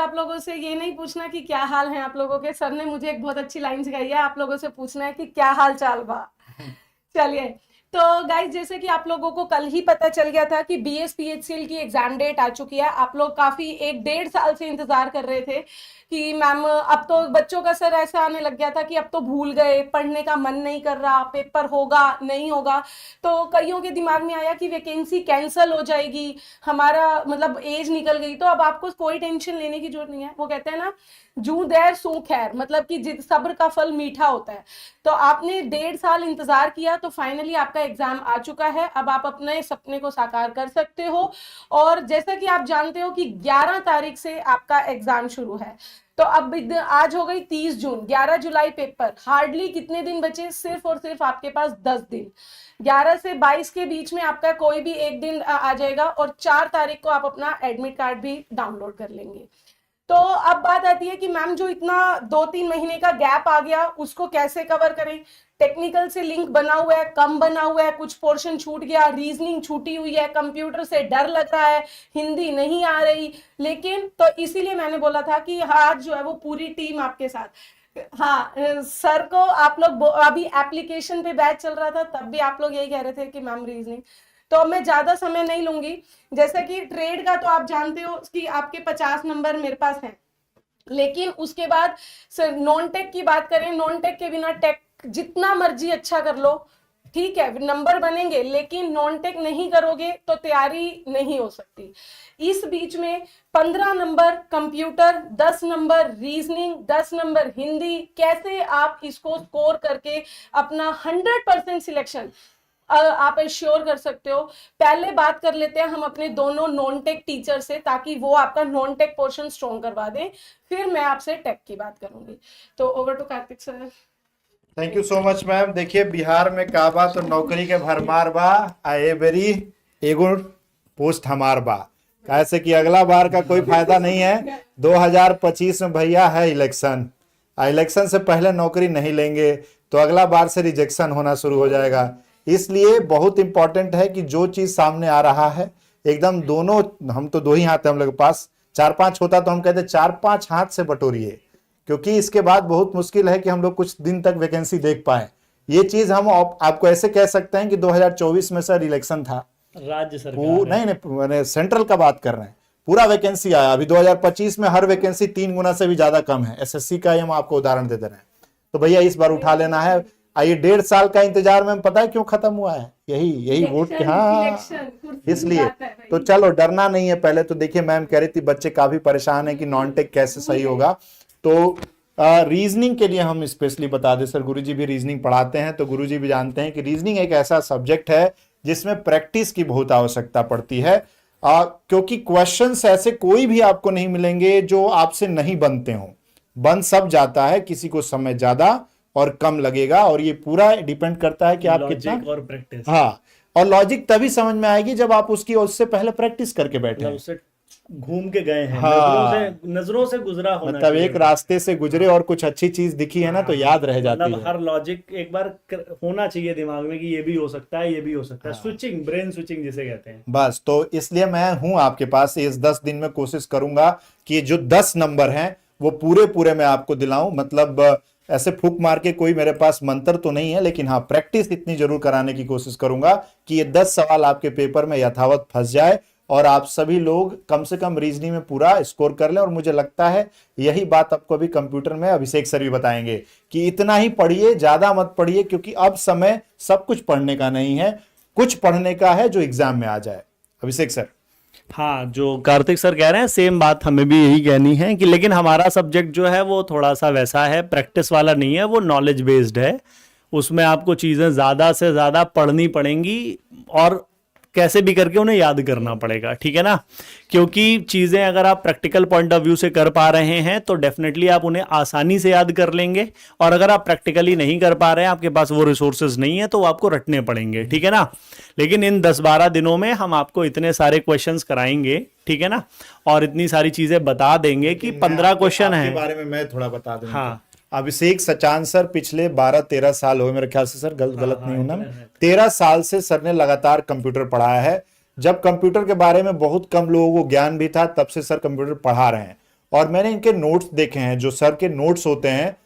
आप लोगों से ये नहीं पूछना कि क्या हाल है आप लोगों के। सर ने मुझे एक बहुत अच्छी लाइन सिखाई है, आप लोगों से पूछना है कि क्या हाल चाल बा। चलिए, तो गाइस जैसे कि आप लोगों को कल ही पता चल गया था कि बीएसपीएचसीएल की एग्जाम डेट आ चुकी है। आप लोग काफी 1 डेढ़ साल से इंतजार कर रहे थे कि मैम अब तो बच्चों का सर ऐसा आने लग गया था कि अब तो भूल गए, पढ़ने का मन नहीं कर रहा, पेपर होगा नहीं होगा। तो कईयों के दिमाग में आया कि वैकेंसी कैंसिल हो जाएगी, हमारा मतलब एज निकल गई, तो अब आपको कोई टेंशन लेने की जरूरत नहीं है। वो कहते हैं ना, जू देर सू खैर, मतलब कि जिद सब्र का फल मीठा होता है। तो आपने 1.5 साल इंतजार किया, तो फाइनली आपका एग्जाम आ चुका है। अब आप अपने सपने को साकार कर सकते हो। और जैसा कि आप जानते हो कि 11 तारीख से आपका एग्जाम शुरू है। तो अब आज हो गई 30 जून, 11 जुलाई पेपर। हार्डली कितने दिन बचे, सिर्फ और सिर्फ आपके पास 10 दिन। 11 से 22 के बीच में आपका कोई भी एक दिन आ जाएगा, और 4 तारीख को आप अपना एडमिट कार्ड भी डाउनलोड कर लेंगे। तो अब बात आती है कि मैम जो इतना 2-3 महीने का गैप आ गया, उसको कैसे कवर करें। टेक्निकल से लिंक बना हुआ है, कम बना हुआ है, कुछ पोर्शन छूट गया, रीजनिंग छूटी हुई है, कंप्यूटर से डर लग रहा है, हिंदी नहीं आ रही। लेकिन तो इसीलिए मैंने बोला था कि आज जो है वो पूरी टीम आपके साथ। हाँ, सर को आप लोग अभी एप्लीकेशन पे बैच चल रहा था, तब भी आप लोग यही कह रहे थे कि मैम रीजनिंग। तो मैं ज्यादा समय नहीं लूंगी। जैसे कि ट्रेड का तो आप जानते हो कि आपके 50 नंबर मेरे पास हैं। लेकिन उसके बाद सर नॉन टेक की बात करें, नॉन टेक के बिना टेक जितना मर्जी अच्छा कर लो, ठीक है नंबर बनेंगे, लेकिन नॉन टेक नहीं करोगे तो तैयारी नहीं हो सकती। इस बीच में 15 number computer, 10 number reasoning, 10 number Hindi, कैसे आप इसको स्कोर करके अपना 100% सिलेक्शन आप एश्योर कर सकते हो। पहले बात कर लेते हैं हम अपने दोनों नॉन टेक टीचर से, ताकि वो आपका नॉन टेक पोर्शन स्ट्रॉन्ग करवा दें, फिर मैं आपसे टेक की बात करूंगी। तो over to Kartik sir. Thank you so much ma'am. देखिए, बिहार में काबा तो नौकरी के भरमार बा, आए बेरी एगो पोस्ट हमार बा। कैसे कि अगला बार का कोई फायदा नहीं है। 2025 में भैया है इलेक्शन, इलेक्शन से पहले नौकरी नहीं लेंगे तो अगला बार से रिजेक्शन होना शुरू हो जाएगा। इसलिए बहुत इंपॉर्टेंट है कि जो चीज सामने आ रहा है एकदम दोनों, हम तो 2 ही हाथ है हम लोग के पास, 4-5 होता तो हम कहते 4-5 हाथ से बटोरिए, क्योंकि इसके बाद बहुत मुश्किल है कि हम लोग कुछ दिन तक वैकेंसी देख पाए। ये चीज हम आपको ऐसे कह सकते हैं कि 2024 में सर इलेक्शन था, राज्य सरकार नहीं नहीं मैंने सेंट्रल का बात कर रहे हैं, पूरा वैकेंसी आया। अभी 2025 में हर वैकेंसी 3 गुना से भी ज्यादा कम है। एसएससी का हम आपको उदाहरण दे रहे हैं। तो भैया इस बार उठा लेना है। आइए, 1.5 साल का इंतजार में पता है क्यों खत्म हुआ है, यही वोट के, हाँ इसलिए। तो चलो डरना नहीं है। पहले तो देखिए, मैम कह रही थी बच्चे काफी परेशान है कि नॉन टेक कैसे सही होगा। तो रीजनिंग के लिए हम स्पेशली बता दें, सर गुरुजी भी रीजनिंग पढ़ाते हैं, तो गुरुजी भी जानते हैं कि रीजनिंग एक ऐसा सब्जेक्ट है जिसमें प्रैक्टिस की बहुत आवश्यकता पड़ती है। क्योंकि क्वेश्चंस ऐसे कोई भी आपको नहीं मिलेंगे जो आपसे नहीं बनते हो। बन सब जाता है, किसी को समय ज्यादा और कम लगेगा, और ये पूरा डिपेंड करता है कि आप कितना और प्रैक्टिस। हाँ, और लॉजिक तभी समझ में आएगी जब आप उससे पहले प्रैक्टिस करके बैठे हैं। उससे घूम के गए हैं, हाँ, नजरों से गुजरा होना मतलब चाहिए। एक रास्ते से गुजरे और कुछ अच्छी चीज दिखी है ना, तो याद रह जाती मतलब है। हर लॉजिक एक बार होना चाहिए दिमाग में कि ये भी हो सकता है, ये भी हो सकता है। स्विचिंग, ब्रेन स्विचिंग जिसे कहते हैं। बस, तो इसलिए मैं हूं आपके पास। इस 10 दिन में कोशिश करूंगा कि जो 10 नंबर हैं वो पूरे पूरे मैं आपको दिलाऊं। मतलब ऐसे फूक मार के कोई मेरे पास मंत्र तो नहीं है, लेकिन हाँ प्रैक्टिस इतनी जरूर कराने की कोशिश करूंगा कि ये 10 सवाल आपके पेपर में यथावत फंस जाए और आप सभी लोग कम से कम रीजनिंग में पूरा स्कोर कर लें। और मुझे लगता है यही बात आपको अभी कंप्यूटर में अभिषेक सर भी बताएंगे कि इतना ही पढ़िए, ज्यादा मत पढ़िए, क्योंकि अब समय सब कुछ पढ़ने का नहीं है, कुछ पढ़ने का है जो एग्जाम में आ जाए। अभिषेक सर। हाँ, जो कार्तिक सर कह रहे हैं सेम बात हमें भी यही कहनी है कि लेकिन हमारा सब्जेक्ट जो है वो थोड़ा सा वैसा है, प्रैक्टिस वाला नहीं है, वो नॉलेज बेस्ड है। उसमें आपको चीज़ें ज़्यादा से ज़्यादा पढ़नी पड़ेंगी और कैसे भी करके उन्हें याद करना पड़ेगा, ठीक है ना। क्योंकि चीज़ें अगर आप प्रैक्टिकल पॉइंट ऑफ व्यू से कर पा रहे हैं तो डेफिनेटली आप उन्हें आसानी से याद कर लेंगे, और अगर आप प्रैक्टिकली नहीं कर पा रहे हैं, आपके पास वो रिसोर्सेज नहीं है, तो आपको रटने पड़ेंगे, ठीक है ना। लेकिन इन 10-12 दिनों में हम आपको इतने सारे क्वेश्चंस कराएंगे, ठीक है ना, और इतनी सारी चीज़ें बता देंगे कि 15 क्वेश्चन है। बारे में मैं थोड़ा बता दूं। हाँ, अभिषेक सचान सर पिछले 12-13 साल हो मेरे ख्याल से, सर गलत नहीं हूं ना, 13 साल से सर ने लगातार कंप्यूटर पढ़ाया है। जब कंप्यूटर के बारे में बहुत कम लोगों को ज्ञान भी था, तब से सर कंप्यूटर पढ़ा रहे हैं। और मैंने इनके नोट्स देखे हैं, जो सर के नोट्स होते हैं,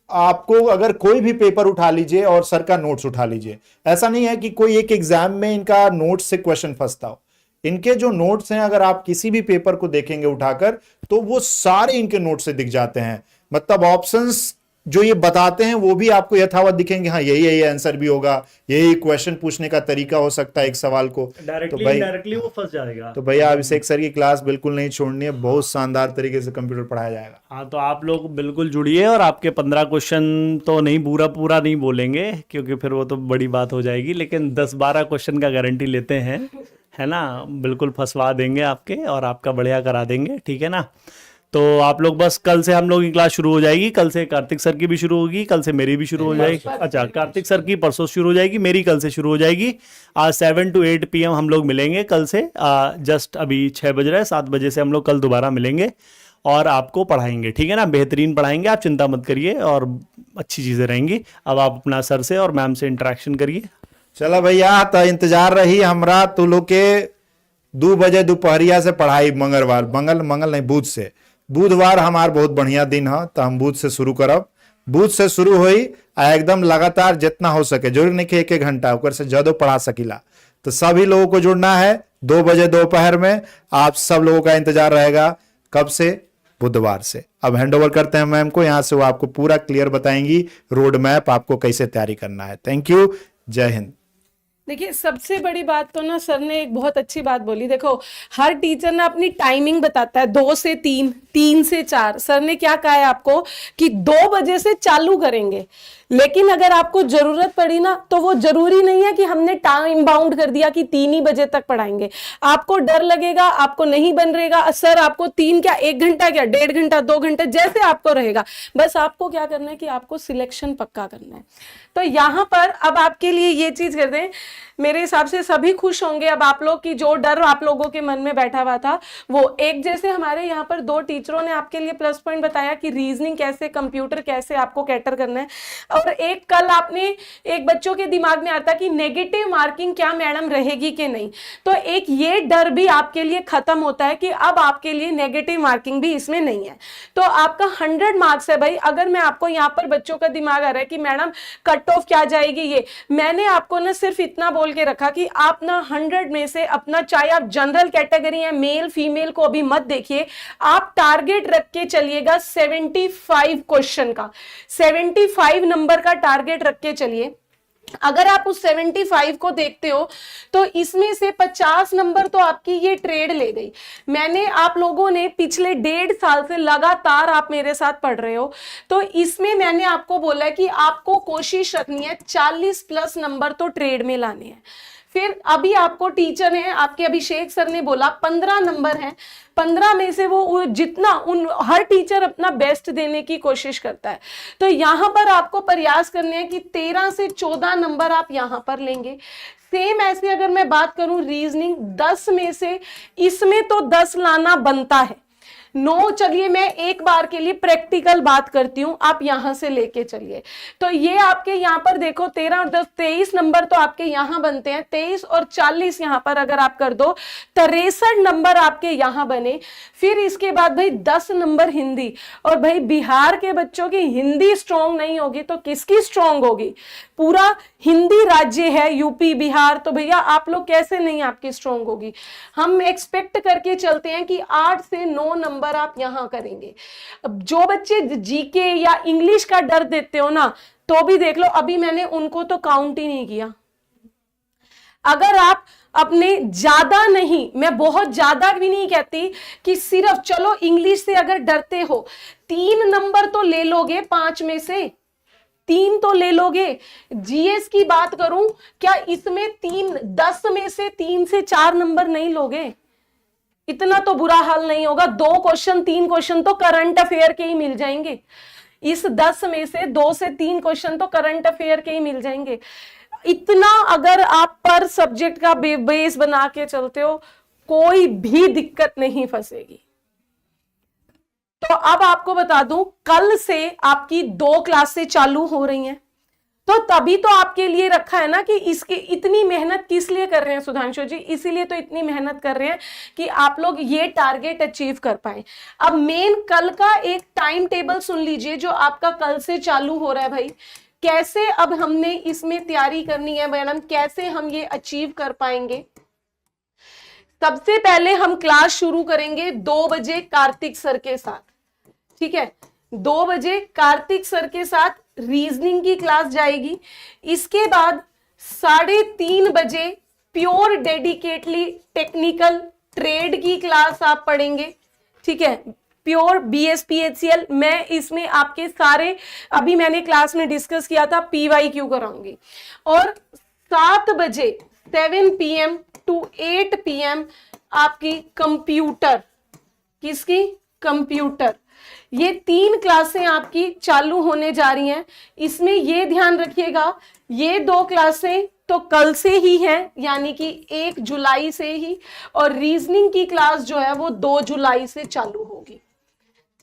आपको अगर कोई भी पेपर उठा लीजिए और सर का नोट्स उठा लीजिए, ऐसा नहीं है कि कोई एक एग्जाम में इनका नोट्स से क्वेश्चन फंसता हो। इनके जो नोट्स हैं, अगर आप किसी भी पेपर को देखेंगे उठाकर, तो वो सारे इनके नोट्स से दिख जाते हैं। मतलब ऑप्शंस जो ये बताते हैं वो भी आपको यथावत दिखेंगे, हाँ यही आंसर भी होगा, यही क्वेश्चन पूछने का तरीका हो सकता है एक सवाल को। डायरेक्टली वो फंस जाएगा। तो भैया अभिषेक सर की क्लास बिल्कुल नहीं छोड़नी है, बहुत शानदार तरीके से कंप्यूटर पढ़ाया जाएगा। हाँ, तो आप लोग बिल्कुल जुड़िए, और आपके 15 क्वेश्चन तो नहीं पूरा नहीं बोलेंगे क्योंकि फिर वो तो बड़ी बात हो जाएगी, लेकिन 10-12 क्वेश्चन का गारंटी लेते हैं, है ना, बिल्कुल फंसवा देंगे आपके और आपका बढ़िया करा देंगे, ठीक है ना। तो आप लोग बस कल से हम लोग की क्लास शुरू हो जाएगी, कल से कार्तिक सर की भी शुरू होगी, कल से मेरी भी शुरू हो जाएगी। अच्छा, कार्तिक सर की परसों शुरू हो जाएगी, मेरी कल से शुरू हो जाएगी। आज 7 to 8 PM हम लोग मिलेंगे कल से। जस्ट अभी 6 बज रहा है, 7 बजे से हम लोग कल दोबारा मिलेंगे और आपको पढ़ाएंगे, ठीक है ना, बेहतरीन पढ़ाएंगे, आप चिंता मत करिए और अच्छी चीज़ें रहेंगी। अब आप अपना सर से और मैम से इंटरेक्शन करिए। चलो भैया, तो इंतजार रही हमरा तू लोग के 2 बजे दोपहरिया से पढ़ाई, मंगल नहीं, बुधवार हमार बहुत बढ़िया दिन है, तो हम बुध से शुरू करब। बुध से शुरू हुई एकदम लगातार जितना हो सके, जरूरी नहीं कि 1-1 घंटा, ऊपर से ज्यादा पढ़ा सकीला। तो सभी लोगों को जुड़ना है 2 बजे दोपहर में। आप सब लोगों का इंतजार रहेगा। कब से? बुधवार से। अब हैंड ओवर करते हैं मैम को, यहाँ से वो आपको पूरा क्लियर बताएंगी रोड मैप आपको कैसे तैयारी करना है। थैंक यू, जय हिंद। देखिए, सबसे बड़ी बात तो ना, सर ने एक बहुत अच्छी बात बोली। देखो, हर टीचर ना अपनी टाइमिंग बताता है, 2 से 3, 3 से 4। सर ने क्या कहा है आपको कि 2 बजे से चालू करेंगे, लेकिन अगर आपको जरूरत पड़ी ना, तो वो जरूरी नहीं है कि हमने टाइम बाउंड कर दिया कि 3 ही बजे तक पढ़ाएंगे। आपको डर लगेगा, आपको नहीं बन रहेगा, सर आपको 3 क्या 1 घंटा क्या 1.5 घंटा 2 घंटे जैसे आपको रहेगा, बस आपको क्या करना है कि आपको सिलेक्शन पक्का करना है। तो यहाँ पर अब आपके लिए ये चीज कर दें, मेरे हिसाब से सभी खुश होंगे। अब आप लोग की जो डर आप लोगों के मन में बैठा हुआ था, वो एक जैसे हमारे यहाँ पर 2 टीचरों ने आपके लिए प्लस पॉइंट बताया कि रीजनिंग कैसे, कंप्यूटर कैसे आपको कैटर करना है। और एक कल आपने एक बच्चों के दिमाग में आता कि नेगेटिव मार्किंग क्या मैडम रहेगी कि नहीं, तो एक ये डर भी आपके लिए खत्म होता है कि अब आपके लिए नेगेटिव मार्किंग भी इसमें नहीं है। तो आपका 100 मार्क्स है भाई। अगर मैं आपको यहाँ पर बच्चों का दिमाग आ रहा है कि मैडम कट ऑफ क्या जाएगी, ये मैंने आपको ना सिर्फ इतना बोल के रखा कि आप ना 100 में से अपना, चाहे आप जनरल कैटेगरी है, मेल फीमेल को अभी मत देखिए, आप टारगेट रख के चलिएगा 75 क्वेश्चन का, 75 नंबर का टारगेट रख के चलिए। अगर आप उस 75 को देखते हो तो इसमें से 50 नंबर तो आपकी ये ट्रेड ले गई। मैंने, आप लोगों ने पिछले 1.5 साल से लगातार आप मेरे साथ पढ़ रहे हो, तो इसमें मैंने आपको बोला कि आपको कोशिश रखनी है 40+ नंबर तो ट्रेड में लाने हैं। फिर अभी आपको टीचर है आपके अभिषेक सर ने बोला 15 नंबर हैं, 15 में से वो जितना, हर टीचर अपना बेस्ट देने की कोशिश करता है। तो यहाँ पर आपको प्रयास करने हैं कि 13 से 14 नंबर आप यहाँ पर लेंगे। सेम ऐसे अगर मैं बात करूं रीजनिंग, 10 में से इसमें तो 10 लाना बनता है। 9, चलिए मैं एक बार के लिए प्रैक्टिकल बात करती हूं, आप यहां से लेके चलिए। तो ये आपके यहां पर देखो 13 और 10, 23 नंबर तो आपके यहां बनते हैं। 23 और 40 यहां पर अगर आप कर दो, 63 नंबर आपके यहां बने। फिर इसके बाद भाई 10 नंबर हिंदी, और भाई बिहार के बच्चों की हिंदी स्ट्रॉन्ग नहीं होगी तो किसकी स्ट्रॉन्ग होगी? पूरा हिंदी राज्य है यूपी बिहार, तो भैया आप लोग कैसे नहीं आपकी स्ट्रॉन्ग होगी? हम एक्सपेक्ट करके चलते हैं कि 8 से 9 नंबर आप यहां करेंगे। अब जो बच्चे जीके या इंग्लिश का डर देते हो ना, तो भी देख लो, अभी मैंने उनको तो काउंट ही नहीं किया। अगर आप अपने ज्यादा नहीं, मैं बहुत ज्यादा भी नहीं कहती कि सिर्फ चलो इंग्लिश से अगर डरते हो, 3 नंबर तो ले लोगे, 5 में से 3 तो ले लोगे। जीएस की बात करूं, क्या इसमें 10 में से 3 से 4 नंबर नहीं लोगे? इतना तो बुरा हाल नहीं होगा। 2 क्वेश्चन 3 क्वेश्चन तो करंट अफेयर के ही मिल जाएंगे। इस 10 में से 2 से 3 क्वेश्चन तो करंट अफेयर के ही मिल जाएंगे। इतना अगर आप पर सब्जेक्ट का बेस बना के चलते हो, कोई भी दिक्कत नहीं फंसेगी। तो अब आपको बता दूं, कल से आपकी 2 क्लासें चालू हो रही हैं। तो तो तभी तो आपके लिए रखा है ना कि इसके इतनी मेहनत किस लिए कर रहे हैं सुधांशु जी, इसीलिए तो इतनी मेहनत कर रहे हैं कि आप लोग ये टारगेट अचीव कर पाए। अब मेन कल का एक टाइम टेबल सुन लीजिए जो आपका कल से चालू हो रहा है भाई। कैसे अब हमने इसमें तैयारी करनी है मैडम, कैसे हम ये अचीव कर पाएंगे। सबसे पहले हम क्लास शुरू करेंगे 2 बजे कार्तिक सर के साथ, ठीक है। 2 बजे कार्तिक सर के साथ रीजनिंग की क्लास जाएगी। इसके बाद 3:30 बजे प्योर डेडिकेटली टेक्निकल ट्रेड की क्लास आप पढ़ेंगे, ठीक है। प्योर BSPHCL, मैं इसमें आपके सारे अभी मैंने क्लास में डिस्कस किया था PYQ कराऊंगी। और 7 बजे 7 PM to 8 PM आपकी कंप्यूटर, किसकी, कंप्यूटर। ये 3 क्लासें आपकी चालू होने जा रही हैं। इसमें ये ध्यान रखिएगा ये 2 क्लासें तो कल से ही हैं, यानी कि 1 जुलाई से ही, और रीजनिंग की क्लास जो है वो 2 जुलाई से चालू होगी,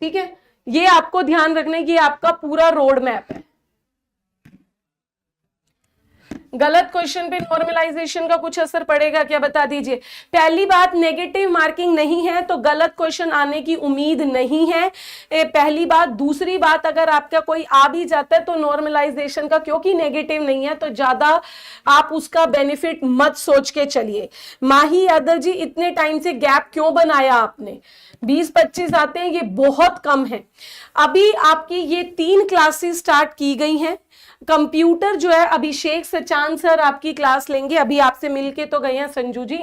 ठीक है। ये आपको ध्यान रखना है कि आपका पूरा रोड मैप है। गलत क्वेश्चन पे नॉर्मलाइजेशन का कुछ असर पड़ेगा क्या, बता दीजिए। पहली बात, नेगेटिव मार्किंग नहीं है तो गलत क्वेश्चन आने की उम्मीद नहीं है, पहली बात। दूसरी बात, अगर आपका कोई आ भी जाता है तो नॉर्मलाइजेशन का, क्योंकि नेगेटिव नहीं है तो ज्यादा आप उसका बेनिफिट मत सोच के चलिए। माही यादव जी, इतने टाइम से गैप क्यों बनाया आपने, 20-25 आते हैं, ये बहुत कम है। अभी आपकी ये 3 क्लासेस स्टार्ट की गई हैं। कंप्यूटर जो है अभिषेक सचान सर आपकी क्लास लेंगे, अभी आपसे मिलके तो गए हैं संजू जी।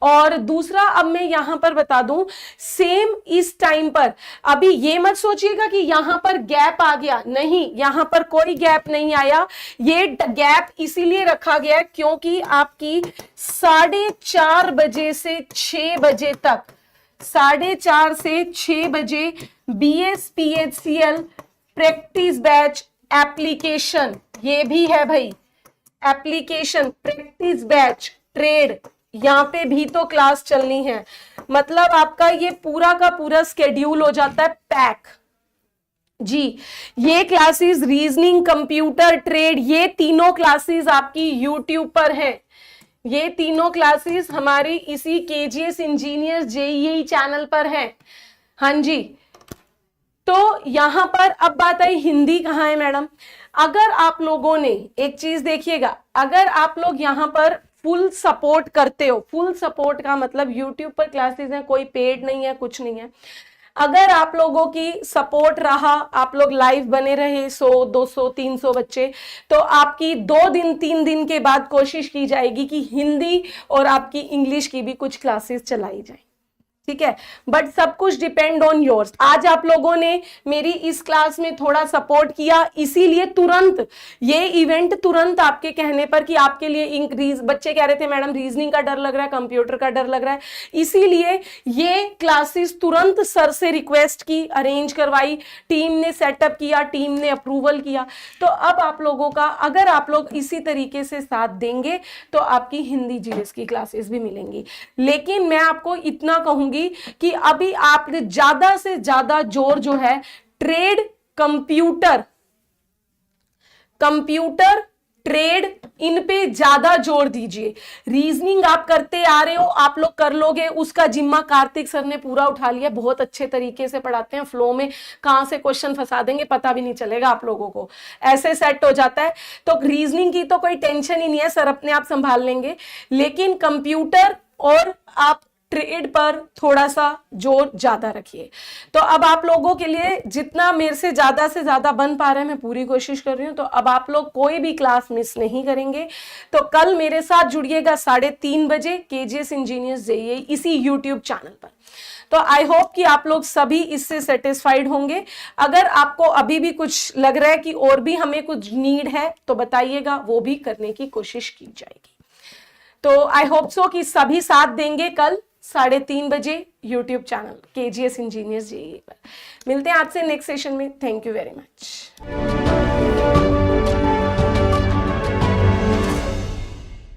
और दूसरा, अब मैं यहां पर बता दूं, सेम इस टाइम पर, अभी ये मत सोचिएगा कि यहां पर गैप आ गया, नहीं, यहां पर कोई गैप नहीं आया। ये गैप इसीलिए रखा गया है क्योंकि आपकी 4:30 बजे से 6 बजे तक, 4:30 से 6 बजे BSPHCL प्रैक्टिस बैच एप्लीकेशन, ये भी है भाई, एप्लीकेशन प्रैक्टिस बैच ट्रेड, यहां पे भी तो क्लास चलनी है। मतलब आपका ये पूरा का पूरा स्केड्यूल हो जाता है पैक जी। ये क्लासेस रीजनिंग, कंप्यूटर, ट्रेड, ये तीनों क्लासेस आपकी यूट्यूब पर है। ये तीनों क्लासेस हमारी इसी KGS इंजीनियर JEE चैनल पर है। हाँ जी, तो यहां पर अब बात आई हिंदी कहाँ है मैडम। अगर आप लोगों ने एक चीज देखिएगा, अगर आप लोग यहां पर फुल सपोर्ट करते हो, फुल सपोर्ट का मतलब यूट्यूब पर क्लासेस हैं, कोई पेड नहीं है, कुछ नहीं है। अगर आप लोगों की सपोर्ट रहा, आप लोग लाइव बने रहे 100, 200, 300 बच्चे, तो आपकी 2 दिन 3 दिन के बाद कोशिश की जाएगी कि हिंदी और आपकी इंग्लिश की भी कुछ क्लासेस चलाई जाए, ठीक है। बट सब कुछ डिपेंड ऑन योर्स। आज आप लोगों ने मेरी इस क्लास में थोड़ा सपोर्ट किया, इसीलिए तुरंत ये इवेंट तुरंत आपके कहने पर कि आपके लिए इंक्रीज, बच्चे कह रहे थे मैडम रीजनिंग का डर लग रहा है, कंप्यूटर का डर लग रहा है, इसीलिए ये क्लासेस तुरंत सर से रिक्वेस्ट की, अरेंज करवाई, टीम ने सेटअप किया, टीम ने अप्रूवल किया। तो अब आप लोगों का, अगर आप लोग इसी तरीके से साथ देंगे तो आपकी हिंदी GS की क्लासेस भी मिलेंगी। लेकिन मैं आपको इतना कहूंगी कि अभी आप ज्यादा से ज्यादा जोर जो है ट्रेड, कंप्यूटर ट्रेड, इन पे ज्यादा जोर दीजिए। रीजनिंग आप करते आ रहे हो, आप लोग कर लोगे, उसका जिम्मा कार्तिक सर ने पूरा उठा लिया। बहुत अच्छे तरीके से पढ़ाते हैं, फ्लो में कहां से क्वेश्चन फंसा देंगे पता भी नहीं चलेगा आप लोगों को, ऐसे सेट हो जाता है। तो रीजनिंग की तो कोई टेंशन ही नहीं है, सर अपने आप संभाल लेंगे। लेकिन कंप्यूटर और आप ट्रेड पर थोड़ा सा जोर ज्यादा रखिए। तो अब आप लोगों के लिए जितना मेरे से ज्यादा बन पा रहे हैं, मैं पूरी कोशिश कर रही हूं। तो अब आप लोग कोई भी क्लास मिस नहीं करेंगे। तो कल मेरे साथ जुड़िएगा 3:30 बजे KGS इंजीनियर्स JEE इसी यूट्यूब चैनल पर। तो आई होप कि आप लोग सभी इससे सेटिस्फाइड होंगे। अगर आपको अभी भी कुछ लग रहा है कि और भी हमें कुछ नीड है तो बताइएगा, वो भी करने की कोशिश की जाएगी। तो आई होप सो कि सभी साथ देंगे कल 3:30 बजे YouTube channel KGS engineers JEE पर। मिलते हैं आपसे नेक्स्ट सेशन में। Thank you very much.